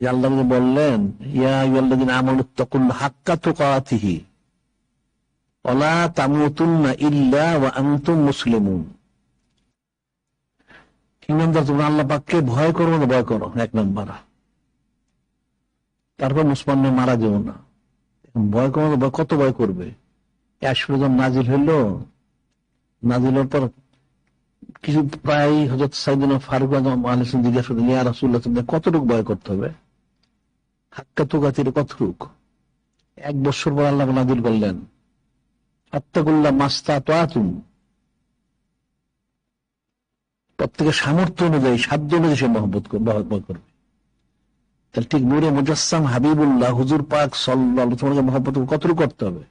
আল্লাহ বললেন, ইয়া আইয়ুহাল্লাযীনা আমানুত্তাকুল্লাহ হাক্কা তুকাতিহি ওয়ালা তামুতুন্না ইল্লা ওয়া আনতুম মুসলিমুন। ইমানদার তোমরা আল্লাহ পাককে ভয় করো না, ভয় করো এক নম্বর। তারপর মুসলমানরা মারা যেও না। ভয় করো না, কত ভয় করবে? যখন নাজিল হইল, নাজিল হওয়ার পর কিছু প্রায় হযরত সাইয়েদনা ফারুক আলাইহিস সালাম জিজ্ঞাসা করলেন, ইয়া রাসূলুল্লাহ কতটুকু ভয় করতে হবে? হাক্কা তুকাতির কতটুকু? 1 বছর পর আল্লাহ নাজিল করলেন, ফাত্তাকুল্লাহ মাসতাতাতুম, প্রত্যেকের সামর্থ্য অনুযায়ী, সাধ্য অনুযায়ী সে মহব্বত করবে। তাহলে ঠিক নূরে মুজাসসাম হাবিবুল্লাহ হুজুর পাক সাল্লাল্লাহু আলাইহি ওয়াসাল্লাম মহব্বত কতটুকু করতে হবে?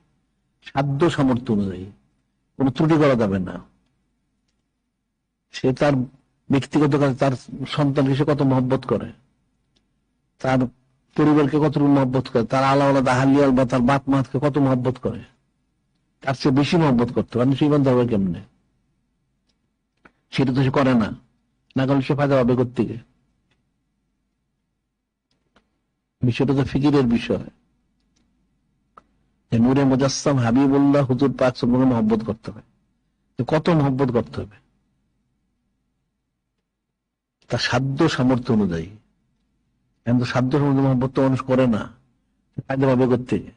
সাধ্য সামর্থ্য অনুযায়ী, কোন ত্রুটি করা যাবে না। সে তার ব্যক্তিগত কাজে তার সন্তানকে সে কত মহব্বত করে, তার পরিবারকে কতটুকু মহব্বত করে, তার আলাওয়ালা আহলিয়াল বা তার বাপ মাকে কত মহব্বত করে, তার চেয়ে বেশি মহব্বত করতে পারে। সে ইমান ধরবে কেমনে? সেটা তো সে করে না, না করলে সে ফায়দা পাবে কোত্থেকে? বিষয়টা তো ফিকিরের বিষয়। নূরে মুজাসসাম হাবিবুল্লাহ হুজুর পাক সাল্লাল্লাহু আলাইহি ওয়াসাল্লাম মহব্বত করতে হবে। কত মহব্বত করতে হবে? তার সাধ্য সামর্থ্য অনুযায়ী। কিন্তু সাধ্য সামর্থ্য মহব্বত তো মানুষ করে না, ফায়দা পাবে কোত্থেকে?